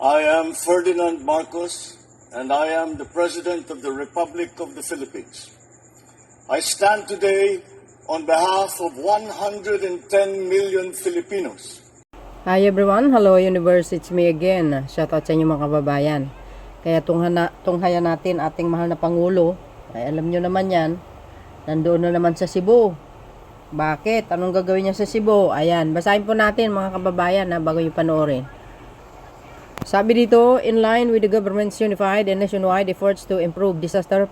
I am Ferdinand Marcos, and I am the President of the Republic of the Philippines. I stand today on behalf of 110 million Filipinos. Hi everyone, hello universe, it's me again. Shoutout sa inyo mga kababayan. Kaya tunghayan natin ating mahal na Pangulo. Ay, alam nyo naman yan, nandoon na naman sa Cebu. Bakit? Anong gagawin niya sa Cebu? Ayan, basahin po natin mga kababayan na bago yung panoorin. Sabi dito, in line with the government's unified and nationwide efforts to improve disaster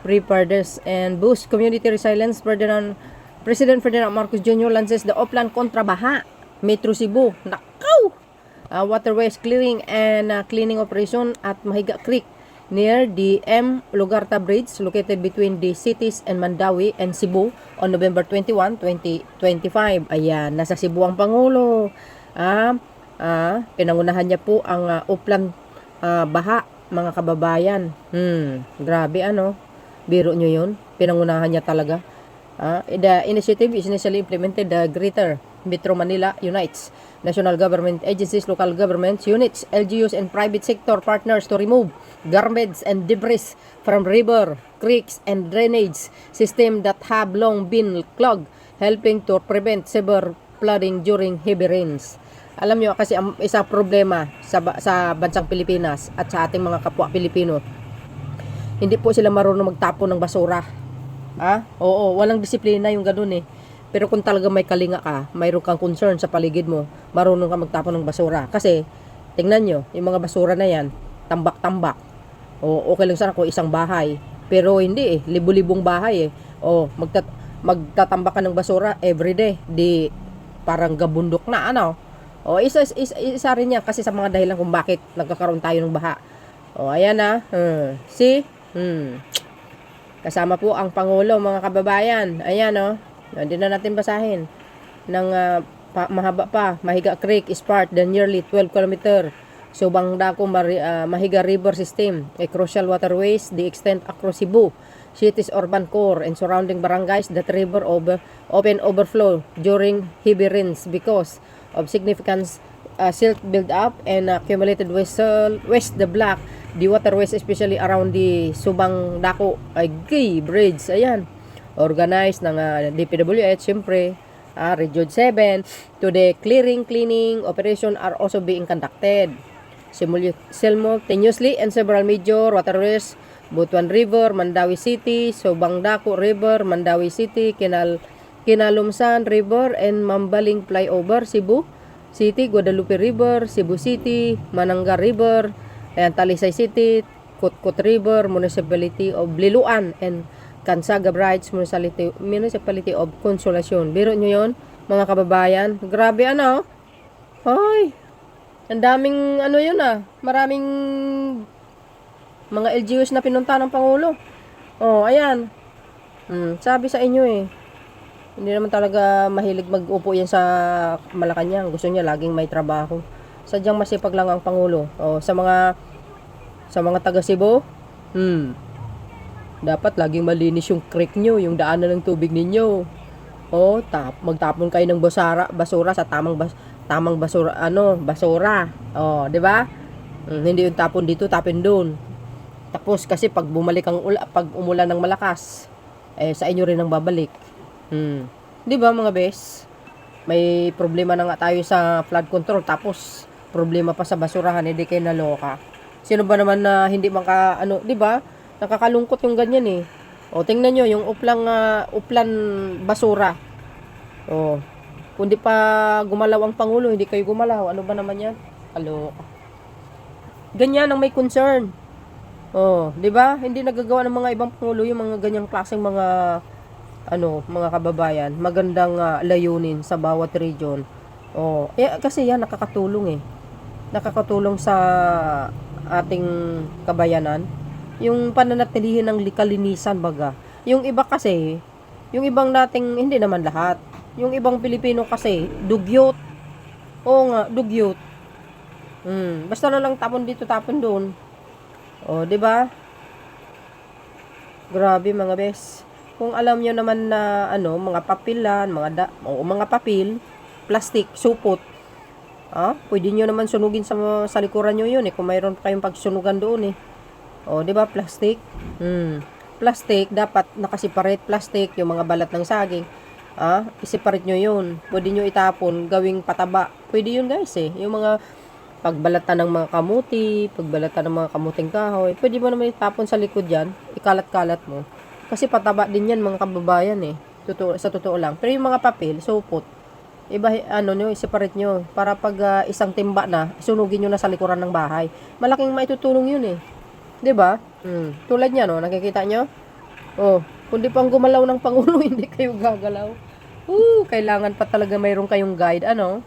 preparedness and boost community resilience, President Ferdinand Marcos Jr. lances the Oplan Kontra Baha, Metro Cebu. Nakaw! Waterways clearing and cleaning operation at Mahiga Creek near the M. Lugarta Bridge located between the cities and Mandawi and Cebu on November 21, 2025. Ayan, nasa Cebu ang Pangulo. Pinangunahan niya po ang Oplan Baha, mga kababayan. Grabe ano. Biro nyo yun. Pinangunahan niya talaga. The initiative is initially implemented the Greater Metro Manila Unites national government agencies, local governments, units, LGUs, and private sector partners to remove garbage and debris from river, creeks, and drainage system that have long been clogged, helping to prevent severe flooding during heavy rains. Alam nyo kasi ang isa problema sa bansang Pilipinas at sa ating mga kapwa Pilipino, hindi po sila marunong magtapon ng basura. Oo, walang disiplina yung ganun eh. Pero kung talaga may kalinga ka, mayroon kang concern sa paligid mo, marunong ka magtapon ng basura. Kasi, tingnan nyo, yung mga basura na yan, tambak-tambak. O, okay lang sana kung isang bahay. Pero hindi eh, libu-libong bahay eh. O, magtatambak ka ng basura everyday. Di, parang gabundok na ano. O, isa rin yan kasi sa mga dahilan kung bakit nagkakaroon tayo ng baha. O, ayan na. Kasama po ang Pangulo, mga kababayan. Ayan o. Hindi na natin basahin. Nang mahaba pa, Mahiga Creek is part the nearly 12 km Subang Dako Mahiga River System, a crucial waterways the extent across Cebu city's urban core and surrounding barangays that river open overflow during heavy rains because of significant silt build-up and accumulated waste the block the waterways especially around the Subang Dako Bridge. Ayan, organized ng DPWH, siyempre, Region 7, to the cleaning operation are also being conducted simultaneously and several major waterways, Butuan River, Mandawi City, Subang Dako River, Mandawi City, Kinalumsan River, and Mambaling Flyover, Cebu City, Guadalupe River, Cebu City, Mananga River, and Talisay City, Kutkut River, Municipality of Liloan, and Kansaga Brights, Municipality of Consolacion. Biro nyo yun, mga kababayan. Grabe ano. Hoy, ang daming ano yun maraming mga LGUs na pinunta ng Pangulo. Ayan. Sabi sa inyo eh. Hindi naman talaga mahilig mag-upo yan sa Malacanang. Gusto niya laging may trabaho. Sadyang masipag lang ang Pangulo. Sa mga taga Cebu, dapat laging malinis yung creek nyo, yung daanan ng tubig ninyo. Magtapon kayo ng basura sa tamang basura. Di ba? Hindi yung tapon dito, tapon doon. Tapos kasi pag umulan ng malakas, sa inyo rin ang babalik. Di ba mga bes? May problema na nga tayo sa flood control, tapos problema pa sa basurahan, hindi kayo naloka. Sino ba naman na hindi di ba? Nakakalungkot yung ganyan eh. Tingnan nyo, yung uplan basura. Kung di pa gumalaw ang Pangulo, hindi kayo gumalaw. Ano ba naman yan? Kaloka. Ganyan ang may concern. Di ba? Hindi nagagawa ng mga ibang Pangulo yung mga ganyang klaseng mga kababayan. Magandang layunin sa bawat region. Kasi yan nakakatulong eh. Nakakatulong sa ating kabayanan. Yung pananatilihin ng kalinisan baga. Yung iba kasi, yung ibang nating, hindi naman lahat. Yung ibang Pilipino kasi, dugyot. Dugyot. Basta na lang tapon dito, tapon doon. Di ba? Grabe mga bes. Kung alam nyo naman na mga papilan, mga papel, plastic, supot, Pwede nyo naman sunugin sa likuran nyo yun eh, kung mayroon pa kayong pagsunugan doon eh. O, di ba, plastic? Plastic, dapat nakasiparate plastic, yung mga balat ng saging. Isiparate nyo yun. Pwede nyo itapon, gawing pataba. Pwede yun guys eh. Yung mga pagbalatan ng mga kamuti, pagbalatan ng mga kamuting kahoy, pwede mo naman itapon sa likod yan, ikalat-kalat mo. Kasi pataba din yan mga kababayan eh. Sa totoo lang. Pero yung mga papel, supot, nyo, separate nyo para pag isang timba na, sunugin nyo na sa likuran ng bahay. Malaking maitutulong yun eh. 'Di ba? Tulad niya no, nakikita nyo? Kundi pang gumalaw ng pangulo, hindi kayo gagalaw. Kailangan pa talaga mayroon kayong guide, ano?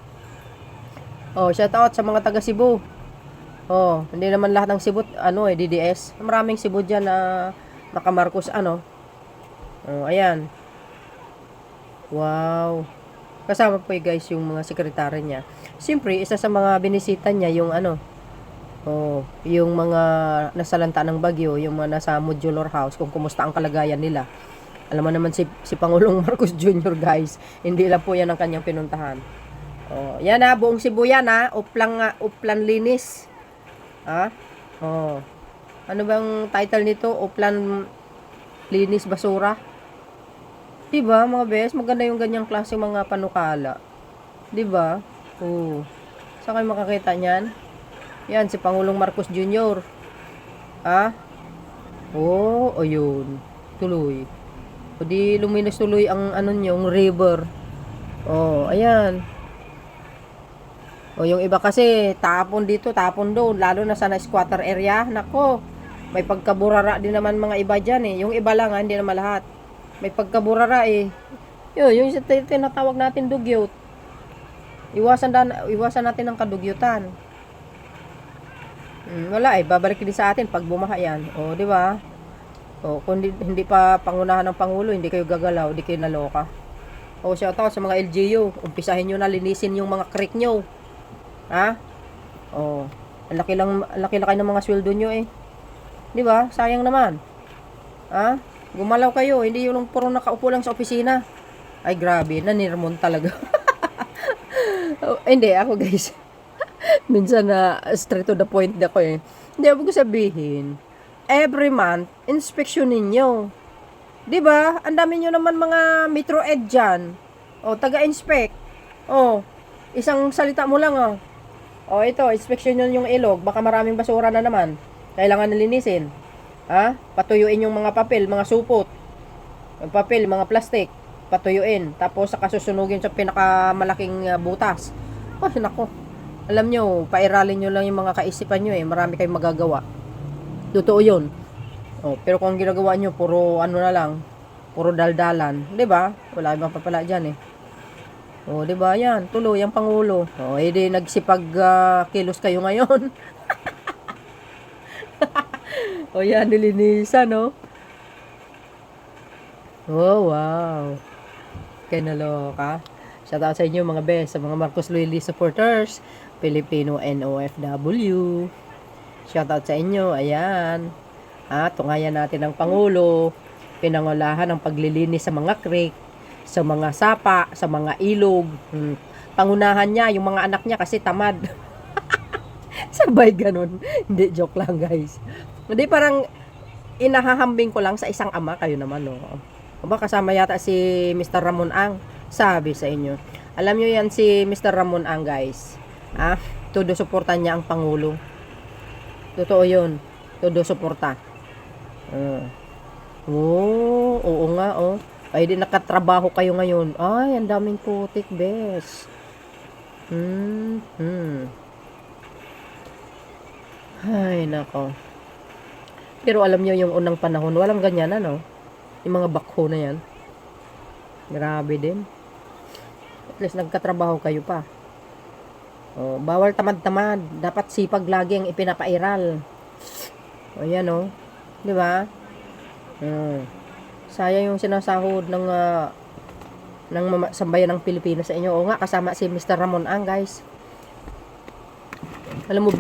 Shout out sa mga taga Cebu. Hindi naman lahat ng Cebu DDS. Maraming Cebu diyan na naka-Marcos ayan. Wow. Kasama po guys yung mga sekretary niya. Siyempre, isa sa mga binisita niya yung yung mga nasalanta ng bagyo, yung mga nasa modular house, kung kumusta ang kalagayan nila. Alam mo naman si Pangulong Marcos Jr. guys, hindi lang po yan ang kanyang pinuntahan. Yan buong Cebu yan uplan linis. Ano bang title nito? Uplan linis basura. Diba mga bes, maganda yung ganyang klase mga panukala. Diba? Saan kayo makakita niyan? Yan, si Pangulong Marcos Jr. Ayun. Tuloy. O di luminis tuloy ang yung river. Ayan. Yung iba kasi, tapon dito, tapon doon. Lalo na sa squatter area. Nako, may pagkaburara din naman mga iba dyan eh. Yung iba lang hindi naman lahat. May pagkaburara eh. Yung tinatawag natin dugyot. Iwasan natin ang kadugyutan. Wala babalik din sa atin pag bumaha yan. Di ba? Kung hindi pa pangunahan ng Pangulo, hindi kayo gagalaw, hindi kayo naloka. Shout out sa mga LGU. Umpisahin nyo na linisin yung mga creek nyo. Ang laki ng mga sweldo nyo eh. Di ba? Sayang naman. Gumalaw kayo, hindi yung puro nakaupo lang sa opisina. Ay grabe, nanirmon talaga. Hindi, ako guys. Minsan straight to the point ako eh. Hindi, ako sabihin, every month, inspection ninyo. Diba? Ang dami nyo naman mga Metro Ed dyan. Taga-inspect. Isang salita mo lang ito, inspection nyo yung ilog. Baka maraming basura na naman. Kailangan nalinisin. Patuyuin yung mga papel, mga supot. Yung papel, mga plastic. Patuyuin. Tapos saka susunugin sa pinakamalaking butas. Nako. Alam nyo, pairalin nyo lang yung mga kaisipan nyo eh. Marami kayong magagawa. Totoo yun. Pero kung ginagawa nyo, puro na lang. Puro daldalan. Diba? Wala ibang papala dyan eh. Diba? Yan. Tuloy ang Pangulo. Edi nagsipag kilos kayo ngayon. Yan. Nilinisan, wow. Kaya naloka. Shout out sa inyo mga best, sa mga Marcos Loyalty supporters, Filipino and OFW. Shout out sa inyo. Ayan. Tungayan natin ang Pangulo. Pinangulahan ang paglilinis sa mga creek, sa mga sapa, sa mga ilog. Pangunahan niya yung mga anak niya kasi tamad. Sabay ganun. Hindi, joke lang guys. Hindi, parang inahahambing ko lang sa isang ama. Kayo naman kasama yata si Mr. Ramon Ang. Sabi sa inyo. Alam nyo yan si Mr. Ramon Ang guys. Todo suportan niya ang Pangulo. Totoo yun. Todo suporta. Oo nga Ay di nakatrabaho kayo ngayon. Ay, ang daming putik, bes. Ay, nako. Pero alam nyo yung unang panahon, walang ganyan yung mga bakho na yan. Grabe din. At least nagkatrabaho kayo pa. Bawal tamad-tamad. Dapat sipag lagi ang ipinapairal. Yan di ba? Sayang yung sinasahod ng sambayan ng Pilipinas sa inyo. Kasama si Mr. Ramon Ang guys. Alam mo,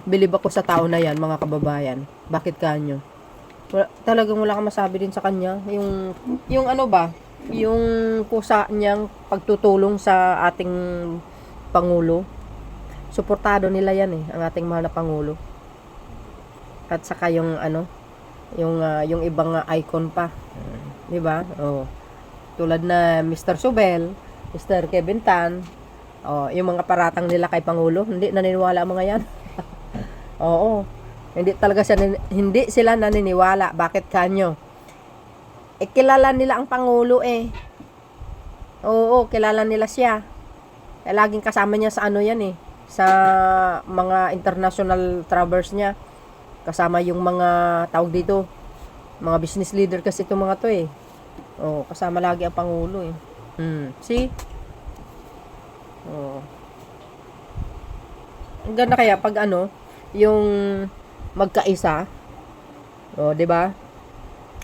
bilib ako sa tao na yan, mga kababayan. Bakit kanyo? Talagang wala kang masabi din sa kanya. Yung kusa niyang pagtutulong sa ating Pangulo. suportado nila yan ang ating mahal na Pangulo. At saka yung yung ibang icon pa. 'Di ba? Oh. Tulad na Mr. Subel, Mr. Kevin Tan, yung mga paratang nila kay Pangulo, hindi naniniwala ang mga yan. Oo. Hindi sila naniniwala. Bakit kanyo? Kilala nila ang Pangulo Oo, kilala nila siya. Laging kasama niya sa sa mga international travelers niya. Kasama yung mga tawag dito, mga business leader kasi itong mga to kasama lagi ang Pangulo See? Ang ganda kaya pag yung magkaisa. 'Di ba?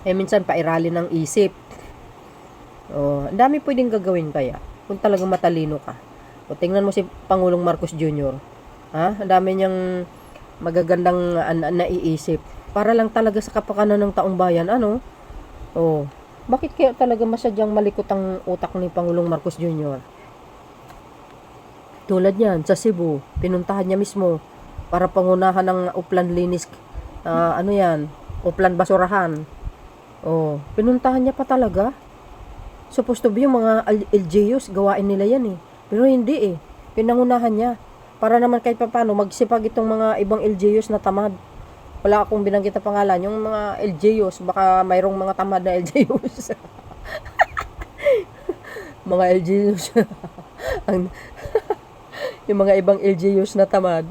Minsan pairali ng isip. Ang dami pwedeng gagawin kaya kung talagang matalino ka. Tingnan mo si Pangulong Marcos Jr. Ang dami niyang magagandang naiisip para lang talaga sa kapakanan ng taong bayan. Bakit kaya talaga masadyang malikot ang utak ni Pangulong Marcos Jr.? Tulad yan, sa Cebu, pinuntahan niya mismo para pangunahan ng Uplan Linis, Uplan Basurahan. Pinuntahan niya pa talaga. Supposed to be yung mga LGUs, gawain nila yan Pero hindi pinangunahan niya. Para naman kahit paano magsipag itong mga ibang LGUs na tamad. Wala akong binanggit na pangalan. Yung mga LGUs, baka mayroong mga tamad na LGUs. Mga LGUs. Yung mga ibang LGUs na tamad.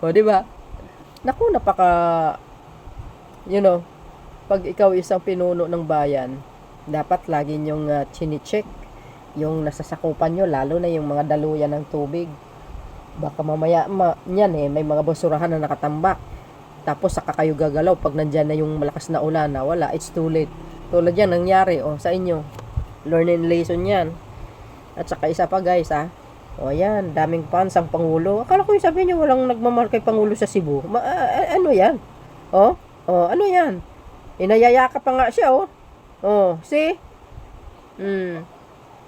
Di ba? Naku, pag ikaw isang pinuno ng bayan, dapat lagi nyong chine-check yung nasasakupan nyo, lalo na yung mga daluyan ng tubig. Baka mamaya may mga basurahan na nakatambak. Tapos saka kayo gagalaw pag nandyan na yung malakas na ulan na wala, it's too late. Tulad yan nangyari sa inyo. Learning lesson yan. At saka isa pa guys yan, daming fans ang Pangulo. Akala ko yung sabihin nyo walang nagmamahal kay Pangulo sa Cebu. Ano yan? Ano yan? Inayayakap pa nga siya see?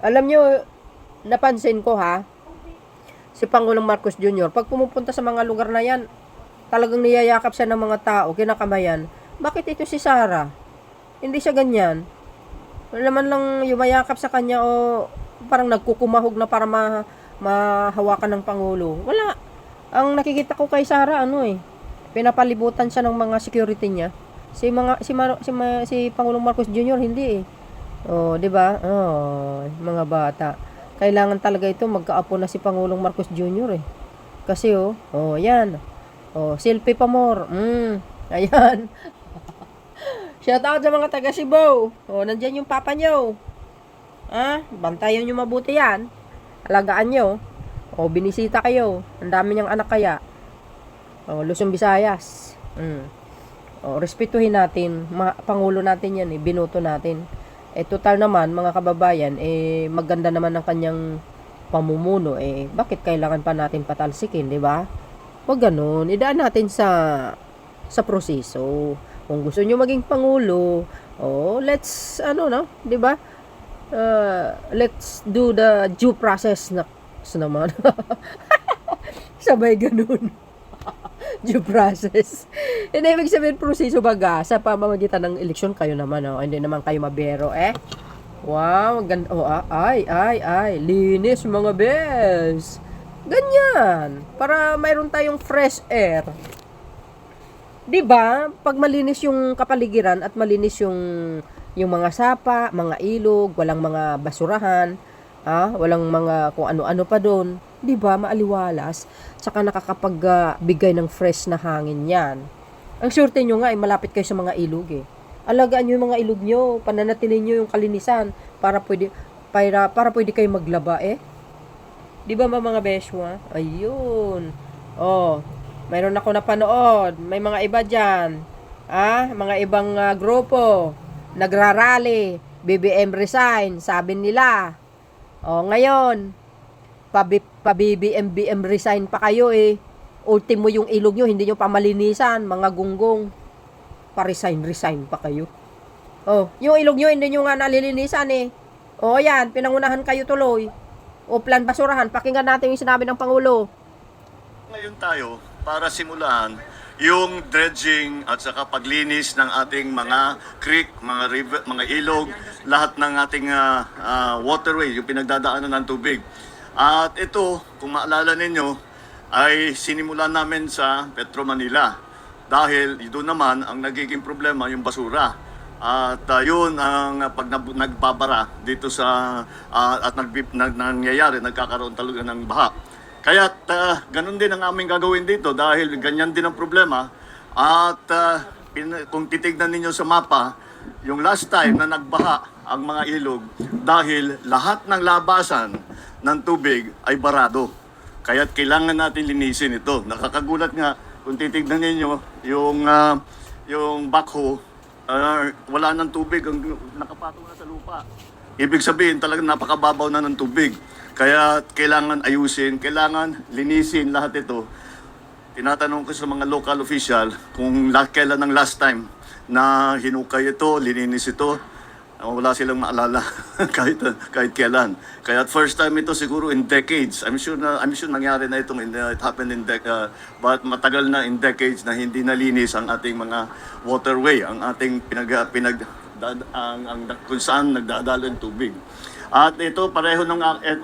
Alam nyo, napansin ko si Pangulong Marcos Jr. pag pumupunta sa mga lugar na yan, talagang niyayakap siya ng mga tao, kinakamayan. Bakit ito si Sara? Hindi siya ganyan. Wala naman lang yumayakap sa kanya parang nagkukumahog na para mahawakan ng Pangulo. Wala. Ang nakikita ko kay Sara, pinapalibutan siya ng mga security niya. Si Pangulong Marcos Jr. hindi 'di ba? Mga bata. Kailangan talaga ito magkaapo na si Pangulong Marcos Jr. Kasi yan. Selfie pa more. Ayan. Shout out sa mga taga Cebu. Nandiyan yung papa nyo. Bantayan nyo mabuti yan. Alagaan nyo. Binisita kayo. Ang dami niyang anak kaya. Luzon, Visayas. Respetuhin natin. Pangulo natin yan Binoto natin. Total naman, mga kababayan, maganda naman ang kanyang pamumuno. Bakit kailangan pa natin patalsikin, di ba? Huwag ganun. Idaan natin sa proseso. Kung gusto nyo maging Pangulo, let's, di ba? Let's do the due process naman. Sabay ganun. Due process. Ibig sabihin, proseso baga sa pamamagitan ng eleksyon kayo naman. Hindi naman kayo mabero Wow, ganda. Ay. Linis mga bes. Ganyan. Para mayroon tayong fresh air. 'Di ba? Pag malinis yung kapaligiran at malinis yung mga sapa, mga ilog, walang mga basurahan, walang mga kung ano-ano pa doon, 'di ba? Maaliwalas, saka nakakapagbigay ng fresh na hangin 'yan. Ang swerte nyo nga ay malapit kayo sa mga ilog Alagaan nyo yung mga ilog nyo, pananatilin nyo yung kalinisan para pwede kayo maglaba 'Di ba mga beswa? Ayun. Mayroon ako napanood. May mga iba diyan. Mga ibang grupo nagrarally, BBM resign, sabi nila. Ngayon, pa-BBM resign pa kayo Ultimo yung ilog nyo, hindi nyo pa malinisan, mga gunggong. Pa-resign pa kayo. Yung ilog nyo, hindi nyo nga nalilinisan yan, pinangunahan kayo tuloy. Uplan Basurahan, pakinggan natin yung sinabi ng Pangulo. Ngayon tayo para simulan yung dredging at saka paglinis ng ating mga creek, mga river, mga ilog, lahat ng ating waterway, yung pinagdadaanan ng tubig. At ito, kung maalala ninyo, ay sinimulan namin sa Petro Manila. Dahil doon naman ang nagiging problema yung basura. At yun ang pag nagbabara dito sa at nangyayari, nagkakaroon talaga ng baha. Kaya ganun din ang aming gagawin dito dahil ganyan din ang problema. At kung titignan ninyo sa mapa, yung last time na nagbaha ang mga ilog dahil lahat ng labasan ng tubig ay barado. Kaya kailangan natin linisin ito. Nakakagulat nga kung titignan ninyo yung backhoe, wala ng tubig, ang nakapatong na sa lupa. Ibig sabihin talagang napakababaw na ng tubig. Kaya kailangan ayusin, kailangan linisin lahat ito. Tinatanong ko sa mga local official kung kailan ang last time na hinukay ito, lininis ito. Wala silang maalala kahit kailan. Kaya first time ito siguro in decades. I'm sure nangyari na itong it happened in but matagal na in decades na hindi nalinis ang ating mga waterway, ang ating kung saan nagdadalo ang tubig. At ito pareho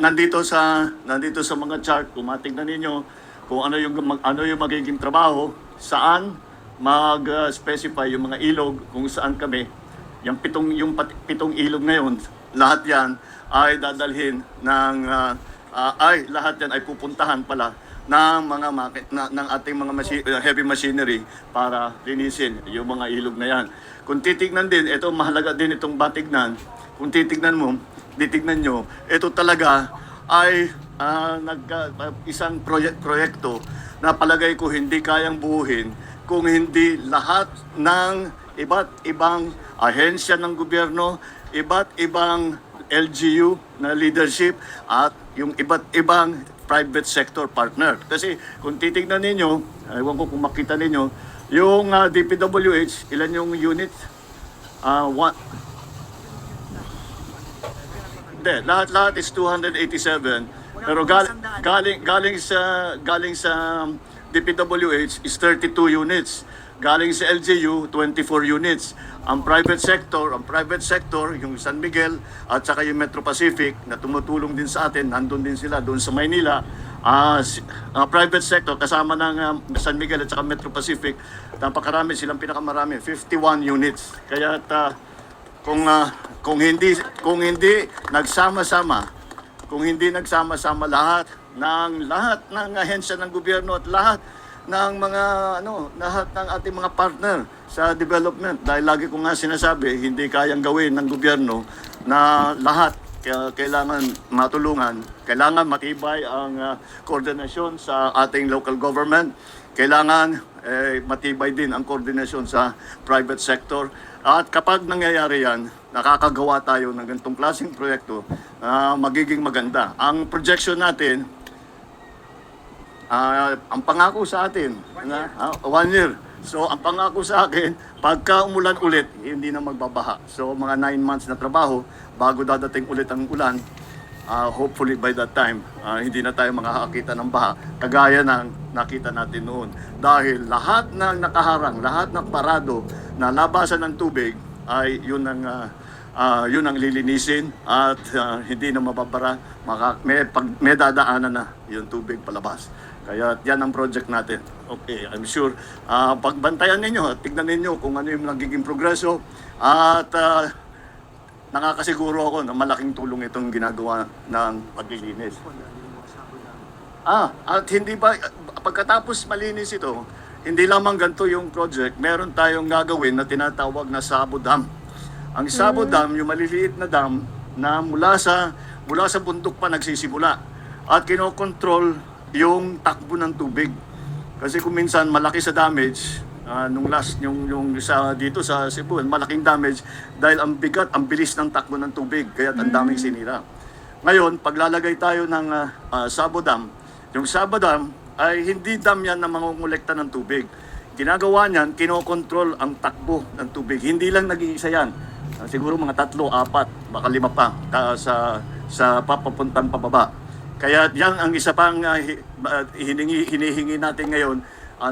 nandito sa mga chart, kung matingnan ninyo kung ano yung magiging trabaho, saan mag-specify yung mga ilog, kung saan kami yung pitong ilog na yun, lahat yan ay dadalhin lahat yan ay pupuntahan pala ng mga ng ating mga heavy machinery para linisin yung mga ilog na yan. Kung titignan din, ito mahalaga din itong batignan. Kung titignan nyo, ito talaga ay isang proyekto na palagay ko hindi kayang buuhin kung hindi lahat ng iba't ibang ahensya ng gobyerno, iba't ibang LGU na leadership at yung iba't ibang private sector partner. Kasi kung titignan ninyo, ewan ko kung makita ninyo, yung DPWH, ilan yung units? Lahat is 287. Pero galing sa DPWH is 32 units. Galing sa LGU, 24 units. Ang private sector, yung San Miguel at saka yung Metro Pacific na tumutulong din sa atin, nandun din sila doon sa Maynila. Private sector kasama ng San Miguel at saka Metro Pacific, napakarami silang pinakamarami, 51 units. Kaya kung hindi nagsama-sama lahat ng ahensya ng gobyerno at lahat ng ating mga partner sa development, dahil lagi ko nga sinasabi, hindi kayang gawin ng gobyerno na lahat. Kailangan matulungan, kailangan matibay ang koordinasyon sa ating local government, kailangan matibay din ang koordinasyon sa private sector. At kapag nangyayari yan, nakakagawa tayo ng ganitong klaseng proyekto na magiging maganda. Ang projection natin, ang pangako sa atin, 1 year. So, ang pangako sa akin, pagka umulan ulit, hindi na magbabaha. So, mga 9 months na trabaho, bago dadating ulit ang ulan, hopefully by that time, hindi na tayo makakakita ng baha, kagaya ng nakita natin noon. Dahil lahat ng nakaharang, lahat ng parado na labasan ng tubig, ay yun ang lilinisin at hindi na mababara, may dadaanan na yung tubig palabas. Kaya yan ang project natin. Okay, I'm sure pagbantayan ninyo, tignan ninyo kung ano yung nagiging progreso at nakakasiguro ako na malaking tulong itong ginagawa ng paglilinis. At hindi ba, pagkatapos malinis ito, hindi lamang ganito yung project, meron tayong gagawin na tinatawag na Sabo Dam. Ang Sabo Dam, yung maliliit na dam na mula sa bundok pa nagsisimula at kinokontrol yung takbo ng tubig. Kasi kung minsan malaki sa damage, yung dito sa Cebu, malaking damage dahil ang bilis ng takbo ng tubig, kaya ang daming sinira. Ngayon, paglalagay tayo ng Sabo Dam, yung Sabo Dam ay hindi dam yan na mangungulekta ng tubig. Ginagawa niyan, kinokontrol ang takbo ng tubig. Hindi lang nag-iisa yan. Siguro mga 3, 4, baka 5 pa sa papapuntang pababa. Kaya yan ang isa pang hinihingi natin ngayon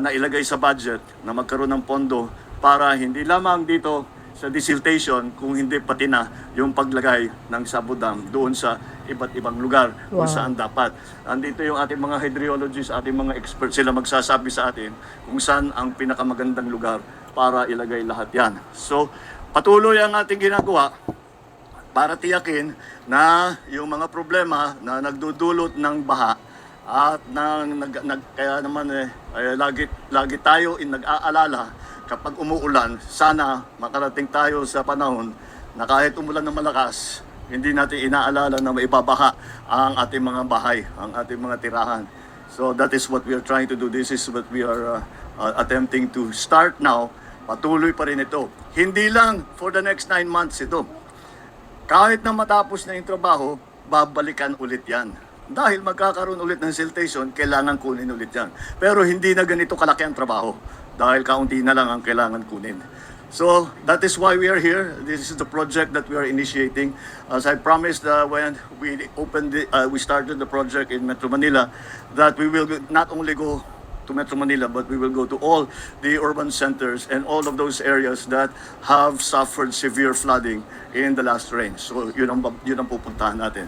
na ilagay sa budget na magkaroon ng pondo para hindi lamang dito sa desiltation, kung hindi pati na yung paglagay ng sabudam doon sa iba't ibang lugar kung Wow. saan dapat. Andito yung ating mga hydrologists, ating mga experts, sila magsasabi sa atin kung saan ang pinakamagandang lugar para ilagay lahat yan. So, patuloy ang ating ginagawa para tiyakin na yung mga problema na nagdudulot ng baha at kaya naman lagi tayo nag-aalala kapag umuulan, sana makarating tayo sa panahon na kahit umulan ng malakas, hindi natin inaalala na maibabaha ang ating mga bahay, ang ating mga tirahan. So that is what we are trying to do. This is what we are attempting to start now. Patuloy pa rin ito. Hindi lang for the next 9 months ito. Kahit na matapos na yung trabaho, babalikan ulit yan. Dahil magkakaroon ulit ng siltation, kailangan kunin ulit yan. Pero hindi na ganito kalaki ang trabaho. Dahil kaunti na lang ang kailangan kunin. So, that is why we are here. This is the project that we are initiating. As I promised when we started the project in Metro Manila, that we will not only go to Metro Manila, but we will go to all the urban centers and all of those areas that have suffered severe flooding in the last rain. So, yun ang pupuntahan natin.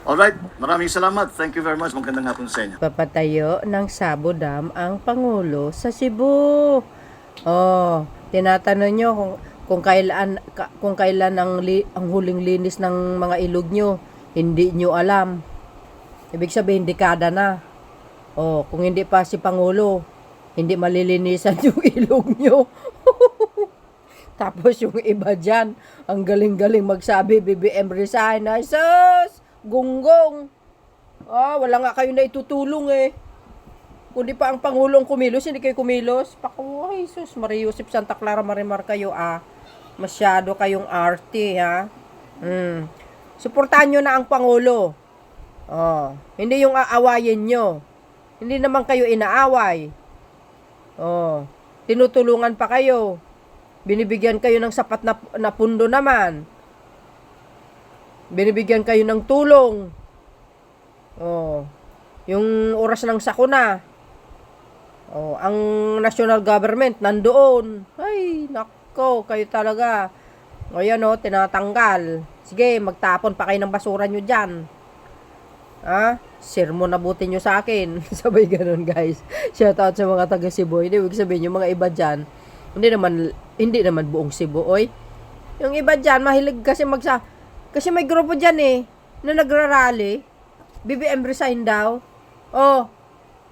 Alright, maraming salamat. Thank you very much. Magandang hapon sa inyo. Papatayo ng Sabo Dam ang Pangulo sa Cebu. Oh, tinatanong nyo kung kailan ang huling linis ng mga ilog nyo. Hindi nyo alam. Ibig sabihin, dekada na. Oh, kung hindi pa si Pangulo, hindi malilinisan yung ilog nyo. Tapos yung iba dyan, ang galing-galing magsabi, BBM resign. Ay, sus! Gunggong. Wala nga kayo na itutulong eh. Kundi pa ang Pangulong kumilos, hindi kayo kumilos. Paku, ay sus, Maria Josep Santa Clara Marimar kayo Masyado kayong arte ha. Suportahan nyo na ang Pangulo. Hindi yung aawayin nyo. Hindi naman kayo inaaway. Tinutulungan pa kayo. Binibigyan kayo ng sapat na pundo naman. Binibigyan kayo ng tulong. Yung oras ng sakuna. Ang national government nandoon. Ay, nako, kayo talaga. Ayan tinatanggal. Sige, magtapon pa kayo ng basura nyo dyan. Sermon nabutin nyo sa akin. Sabay ganun, guys. Shoutout sa mga taga Cebu. Hindi, ibig sabihin, yung mga iba dyan, hindi naman buong Cebu, oy. Yung iba dyan, mahilig kasi kasi may grupo dyan na nagrarally. BBM resign daw.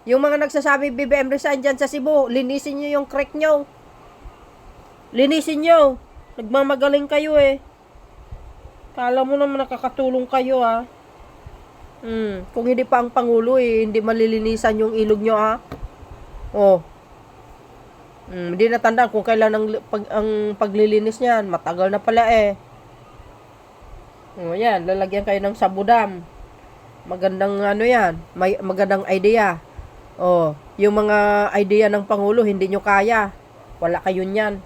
Yung mga nagsasabi BBM resign dyan sa Cebu, linisin nyo yung creek nyo. Linisin nyo. Nagmamagaling kayo Kala mo naman nakakatulong kayo Kung hindi pa ang Pangulo hindi malilinisan yung ilog nyo Hindi natandaan kung kailan ang paglilinis niyan. Matagal na pala yan, lalagyan kayo ng sabudam. Magandang yan, magandang idea. Yung mga idea ng Pangulo, hindi nyo kaya. Wala kayo niyan.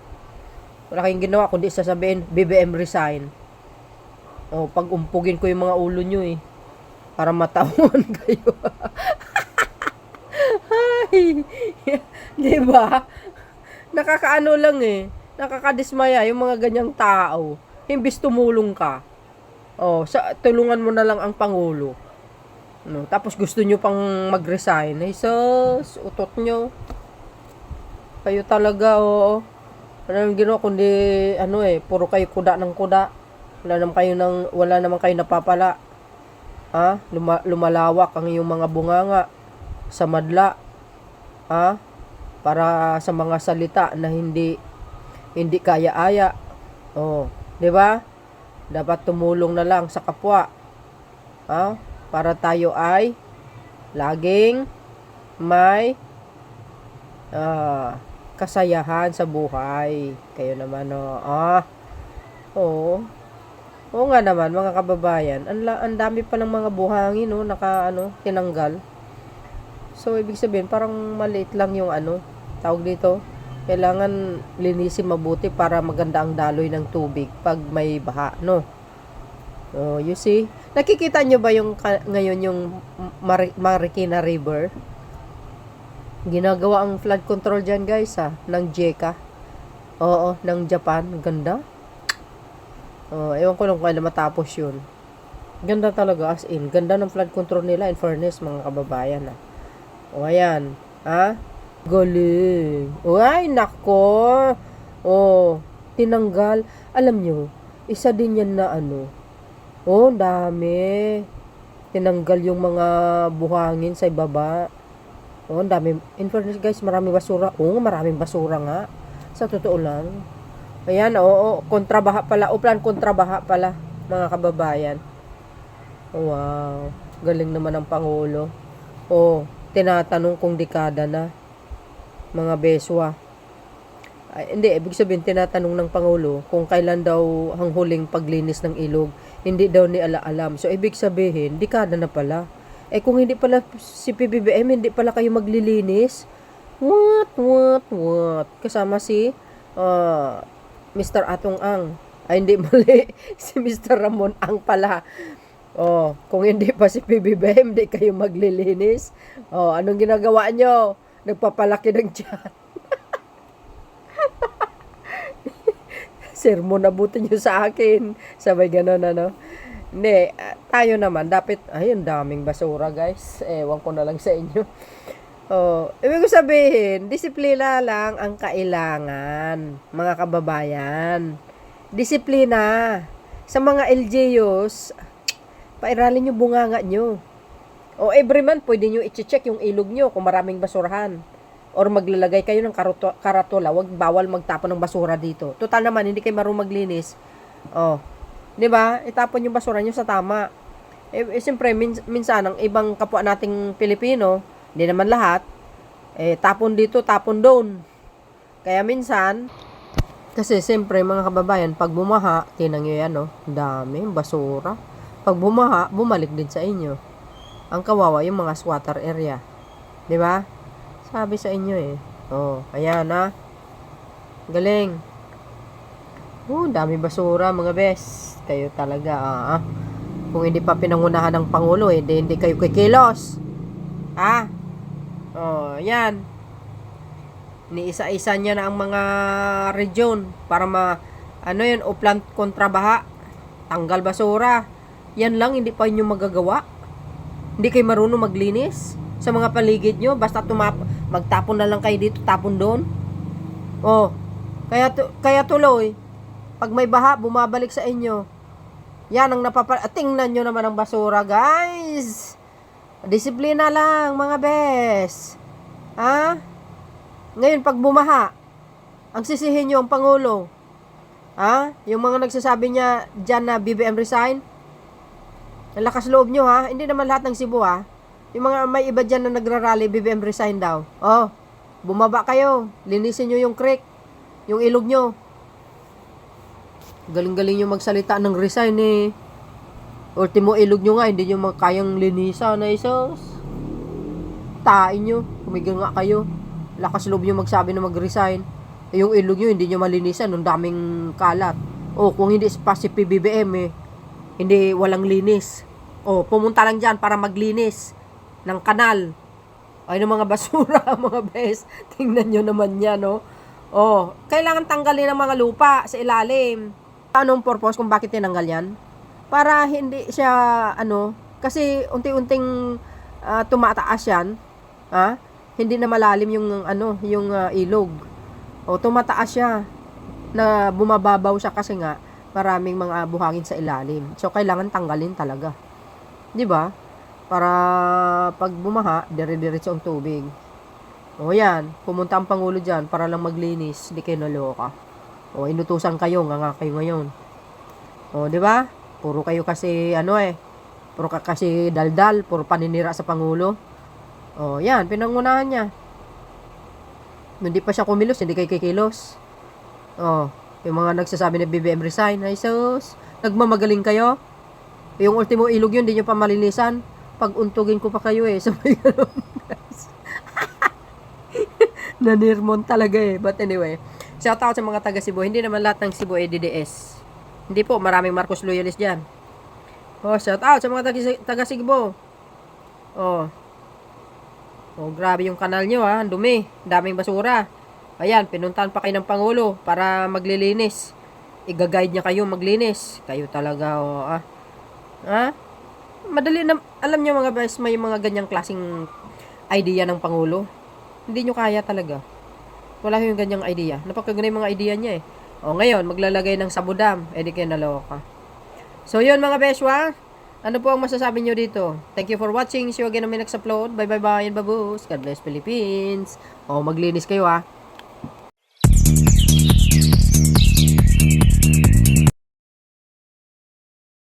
Wala kayong ginawa, kundi sasabihin, BBM resign. Pag umpugin ko yung mga ulo nyo para matawan kayo. Ay, diba? Nakakaano lang nakakadismaya yung mga ganyang tao. Imbis tumulong ka. Tulungan mo na lang ang Pangulo. Tapos gusto nyo pang mag-resign. Ay, sus, utot nyo. Kayo talaga, Walang ginawa, kundi, puro kayo kuda ng kuda. Wala naman kayo napapala. Lumalawak ang iyong mga bunganga sa madla. Para sa mga salita na hindi kaya-aya. Di ba? Dapat tumulong na lang sa kapwa. Para tayo ay laging may kasayahan sa buhay. Kayo naman, Oo nga naman, mga kababayan. Ang dami pa ng mga buhangin, tinanggal. So, ibig sabihin, parang maliit lang yung tawag dito. Kailangan linisin mabuti para maganda ang daloy ng tubig pag may baha, no? You see? Nakikita nyo ba yung ngayon yung Marikina River? Ginagawa ang flood control dyan guys ng JECA. Oo, ng Japan. Ganda. Ewan ko lang kailan matapos yun. Ganda talaga as in. Ganda ng flood control nila in fairness mga kababayan ayan. Galing. Ay, nako. Tinanggal. Alam nyo, isa din yan na dami. Tinanggal yung mga buhangin sa ibaba. Dami. In fairness guys, maraming basura. Maraming basura nga. Sa totoo lang. Ayan, kontrabaha pala. Plan kontrabaha pala, mga kababayan. Wow. Galing naman ang Pangulo. Tinatanong kung dekada na. Mga beswa. Hindi, ibig sabihin, tinatanong ng Pangulo kung kailan daw ang huling paglinis ng ilog. Hindi daw ni alam. So, ibig sabihin, dekada na pala. Kung hindi pala si PBBM, hindi pala kayo maglilinis. What? Kasama si Mr. Atong Ang. Hindi mali. Si Mr. Ramon Ang pala. Kung hindi pa si PBBM, hindi kayo maglilinis. Anong ginagawa nyo? Nagpapalaki ng tiyan. Sermon nabuti nyo sa akin. Sabay ganon, Hindi, tayo naman, dapat, ayun, daming basura, guys. Ewan ko na lang sa inyo. Ibig ko sabihin, disiplina lang ang kailangan, mga kababayan. Disiplina. Sa mga LGUs, pairalin nyo bunganga nyo. Every month, pwede nyo i-check yung ilog nyo kung maraming basurahan. Or maglalagay kayo ng karatola. Bawal magtapon ng basura dito. Total naman, hindi kayo marunong maglinis. Diba? Itapon yung basura nyo sa tama. Siyempre, minsan, ang ibang kapwa nating Pilipino, hindi naman lahat, tapon dito, tapon doon. Kaya minsan, kasi siyempre, mga kababayan, pag bumaha, tinang nyo yan, dami, basura. Pag bumaha, bumalik din sa inyo. Ang kawawa, yung mga squatter area. Diba? Sabi sa inyo ayan galing. Dami basura mga bes. Kayo talaga kung hindi pa pinangunahan ng Pangulo hindi kayo kikilos. Yan. Niisa-isa niya na ang mga region para plan kontrabaha. Tanggal basura. Yan lang, hindi pa inyo magagawa. Hindi kayo marunong maglinis sa mga paligid nyo. Basta magtapon na lang kayo dito, tapon doon. Kaya tuloy, pag may baha, bumabalik sa inyo. Yan ang tingnan nyo naman ang basura, guys. Disiplina lang, mga bes. Ngayon, pag bumaha, ang sisihin nyo ang Pangulo. Yung mga nagsasabi niya dyan na BBM resign. Lakas loob nyo, Hindi naman lahat ng Cebu, Yung mga may iba dyan na nagrarally, BBM resign daw. Bumaba kayo. Linisin nyo yung creek. Yung ilog nyo. Galing-galing nyo magsalita ng resign Ultimo ilog nyo nga, hindi nyo makayang linisan na isos. Tain nyo. Kumigil nga kayo. Lakas loob nyo magsabi na mag-resign. Yung ilog nyo, hindi nyo malinisan. Ang daming kalat. Kung hindi pa si PBBM hindi walang linis. Pumunta lang dyan para maglinis ng kanal. Ay, ng mga basura, mga bes. Tingnan nyo naman yan, kailangan tanggalin ang mga lupa sa ilalim. Anong purpose kung bakit tinanggal yan? Para hindi siya, kasi unti-unting tumataas yan. Hindi na malalim yung, yung ilog. Tumataas siya. Na bumababaw siya kasi nga, maraming mga buhangin sa ilalim. So, kailangan tanggalin talaga. Di ba? Para pag bumaha, dire-diretso ang tubig. Yan. Pumunta ang Pangulo dyan para lang maglinis. Di kayo naloka. Inutusan kayo. Nga kayo ngayon. Di ba? Puro kayo kasi, puro ka kasi daldal. Puro paninira sa Pangulo. Yan. Pinangunahan niya. Hindi pa siya kumilos. Hindi kayo kikilos. Yung mga nagsasabi na BBM resign. Ay sus. Nagmamagaling kayo. Yung ultimo ilog yun, hindi nyo pa malinisan. Pag untugin ko pa kayo So, may ganun, guys. Nanirmon talaga But anyway, shout out sa mga taga Cebu. Hindi naman lahat ng Cebu DDS. Hindi po, maraming Marcos loyalist dyan. Oh, shout out sa mga taga Sigbo. Oh. Oh, grabe yung kanal nyo ha. Ang dumi. Ang daming basura. Ayan, pinuntahan pa kayo ng Pangulo para maglilinis. Iga-guide niya kayo maglinis. Kayo talaga, oh, ah. Ha? Madali na, alam nyo mga guys, may mga ganyang klaseng idea ng Pangulo. Hindi nyo kaya talaga. Wala yung ganyang idea. Napakaganda yung mga idea niya eh. O ngayon, maglalagay ng sabudam. Eh di kayo naloka. So yun mga beswa. Ano po ang masasabi nyo dito? Thank you for watching. See you again on my next upload. Bye bye bye and babus. God bless Philippines. O maglinis kayo ha.